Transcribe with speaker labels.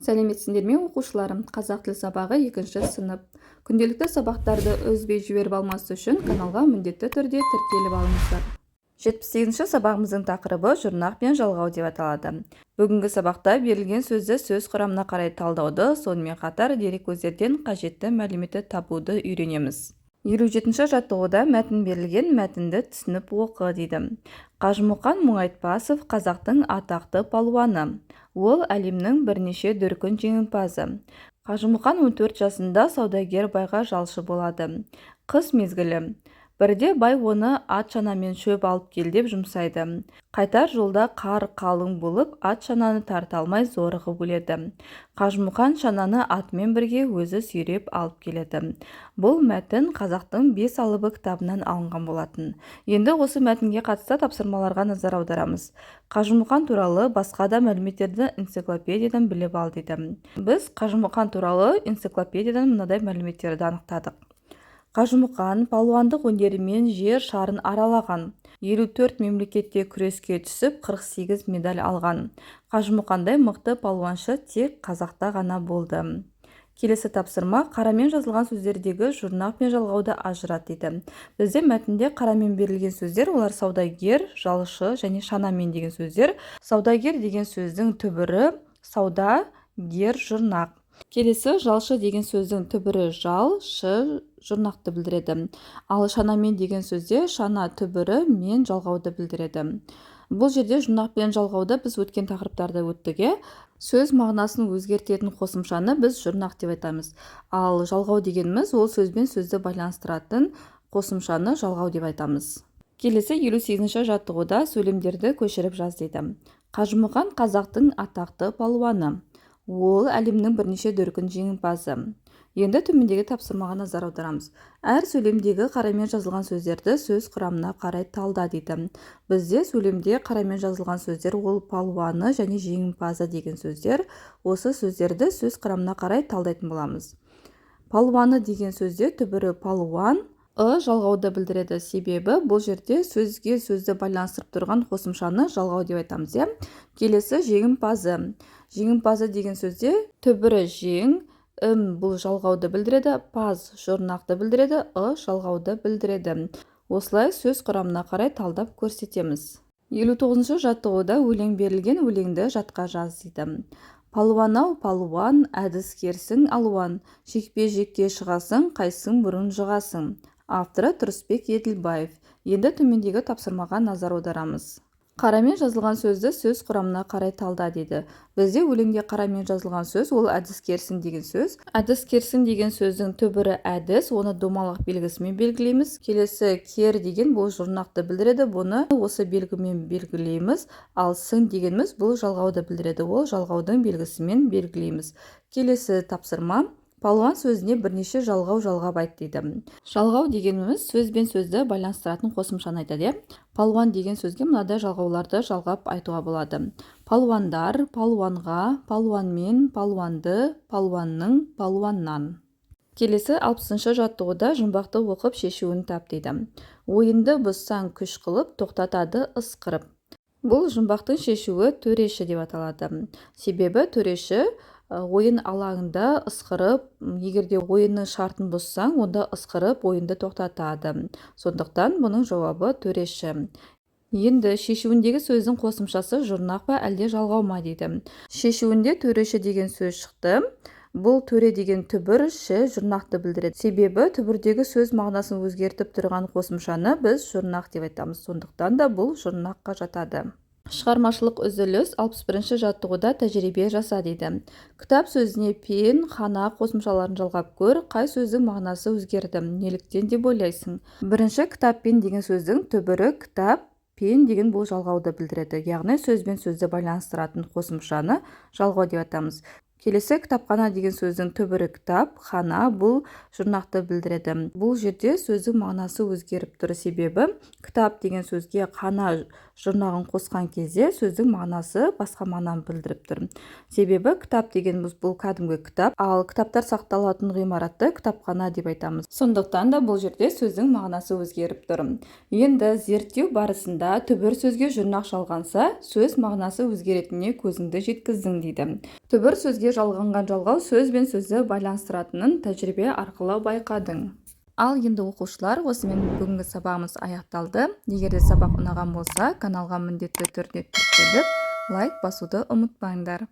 Speaker 1: Сәлеметсіңдер ме оқушыларым? Қазақ тіл сабағы 2-ші сынып. Күнделікті сабақтарды үзбей жіберіп алмас үшін каналға міндетті түрде тіркеліп алыңыздар. 78-ші сабағымыздың тақырыбы жұрнақ пен жалғау деп аталады. Бүгінгі сабақта берілген сөзді сөз құрамына қарай талдауды, сонымен қатар дереккөздерден қажетті мәліметті табуды үйренеміз. 57-ші жаттығуда мәтін берілген, мәтінді түсініп оқы дейді. Қажымұқан Мұңайтпасов қазақтың атақты палуаны. Ол әлемнің бірнеше дүркін жеңімпазы. Қажымұқан 14 жасында саудагер байға жалшы болады. Қыс мезгілі. Бірде бай оны ат шанамен шөп алып кел деп жұмсайды. Қайтар жолда қар қалың болып, ат шананы тарта алмай зорығып өледі. Қажымұқан шананы атымен бірге өзі сүйреп алып келеді. Бұл мәтін қазақтың 5 алыбы кітабынан алынған болатын. Енді осы мәтінге қатысты тапсырмаларға назар аударамыз. Қажымұқан туралы басқа да мәліметтерді энциклопедиядан біліп ал дейді. Біз Қажымұқан туралы энциклопедиядан мынадай мәліметтерді анықтадық. Қажымұқан палуандық өнерімен жер шарын аралаған. 54 мемлекетте күреске түсіп, 48 медаль алған. Қажымұқандай мықты палуаншы тек Қазақта ғана болды. Келесі тапсырма: қарамен жазылған сөздердегі жұрнақ пен жалғауды ажырат дейді. Бізде мәтінде қарамен берілген сөздер, олар саудагер, жалшы және шанамен деген сөздер. Саудагер деген сөздің түбірі сауда, гер, жұрнақ. Келесі жалшы деген сөздің түбірі жал, шы, жұрнақты білдіреді. Ал шанамен деген сөзде шана түбірі мен жалғауды білдіреді. Бұл жерде жұрнақ пен жалғауды біз өткен тақырыптарда өттіге. Сөз мағынасын өзгертетін қосымшаны біз жұрнақ деп айтамыз. Ал жалғау дегеніміз ол сөзбен сөзді байланыстыратын қосымшаны жалғау деп айтамыз. Келесі 58-ші жаттығуда сөйлемдерді көшіріп жаз дейді. Қажымұқан қазақтың атақты палуаны. Ол әлемнің бірнеше дүркін жеңімпазы. Енді төмендегі тапсырмаға назар аударамыз. Әр сөйлемдегі қарамен жазылған сөздерді сөз құрамына қарай талда дейді. Бізде сөйлемде қарамен жазылған сөздер ол палуаны және жеңімпазы деген сөздер. Осы сөздерді сөз құрамына қарай талдайтын боламыз. Палуаны деген сөзде түбірі палуан, жалғауды білдіреді. Себебі бұл жерде сөзге сөзді байланыстырып тұрған қосымшаны жалғау деп айтамыз. Келесі жеңімпазы. Жеңімпазы деген сөзде түбірі жең, бұл жалғауды білдіреді, паз жұрнақты білдіреді, жалғауды білдіреді. Осылай сөз құрамына қарай талдап көрсетеміз. 59-ші жаттығуда өлең берілген, өлеңді жатқа жаз дейді. Палуан-ау палуан, әдіскерсің алуан, жекпе-жекке шығасың, қайсың бұрын жығасың. Авторы Тұрысбек Еділбаев. Енді төмендегі тапсырмаға назар аударамыз. Қарамен жазылған сөзді сөз құрамына қарай талда дейді. Бізде өлеңде қарамен жазылған сөз ол әдіскерсің деген сөз. Әдіскерсің деген сөздің түбірі әдіс, оны домалақ белгісімен белгілейміз. Келесі кер деген бұл жұрнақты білдіреді, бұны осы белгімен белгілейміз. Ал сың дегеніміз бұл жалғауды білдіреді, ол жалғаудың белгісімен белгілейміз. Келесі тапсырма: палуан сөзіне бірнеше жалғау жалғап айт дейді. Жалғау дегеніміз сөзбен сөзді байланыстыратын қосымшаны айтады. Палуан деген сөзге мынадай жалғауларды жалғап айтуға болады. Палуандар, палуанға, палуанмен, палуанды, палуанның, палуаннан. Келесі 60-шы жаттығуда жұмбақты оқып шешуін тап дейді. Ойынды бұзсаң күш қылып, тоқтатады ысқырып. Бұл жұмбақтың шешуі төреші деп аталады. Себебі төреші ойын алаңында ысқырып, егерде ойынның шартын бұзсаң, онда ысқырып ойынды тоқтатады. Сондықтан бұның жауабы төреші. Енді шешуіндегі сөздің қосымшасы жұрнақ па әлде жалғау ма дейді. Шешуінде төреші деген сөз шықты. Бұл төре деген түбір ші жұрнақты білдіреді. Себебі түбірдегі сөз мағынасын өзгертіп тұрған қосымшаны біз жұрнақ деп айтамыз. Сондықтан да бұл жұрнаққа жатады. Шығармашылық үзіліс. 61-ші жаттығуда тәжірибе жаса дейді. Кітап сөзіне пен, хана қосымшаларын жалғап көр, қай сөздің мағынасы өзгерді, неліктен деп ойлайсың. Бірінші кітаппен деген сөздің түбірі кітап, пен деген бұл жалғауды білдіреді. Яғни сөзбен сөзді байланыстыратын қосымшаны жалғау деп атамыз. Келесі кітапхана деген сөздің түбірі кітап, хана бұл жұрнақты білдіреді. Бұл жерде сөздің мағынасы өзгеріп тұр, себебі кітап деген сөзге хана жұрнағын қосқан кезде сөздің мағынасы басқа мағынаны білдіріп тұр. Себебі кітап дегеніміз бұл кәдімгі кітап, ал кітаптар сақталатын ғимаратты кітапхана деп айтамыз. Сондықтан да бұл жерде сөздің мағынасы өзгеріп тұр. Енді зерттеу барысында түбір сөзге жұрнақ жалғанса, сөз мағынасы өзгеретініне көзіңді жеткіздің дейді. Түбір сөзге жалғанған жалғау сөз бен сөзді байланыстыратынын тәжірибе арқылы байқадың. Ал енді оқушылар, осымен бүгінгі сабағымыз аяқталды. Егер де сабақ ұнаған болса, каналға міндетті түрде тіркеліп, лайк басуды ұмытпаңдар.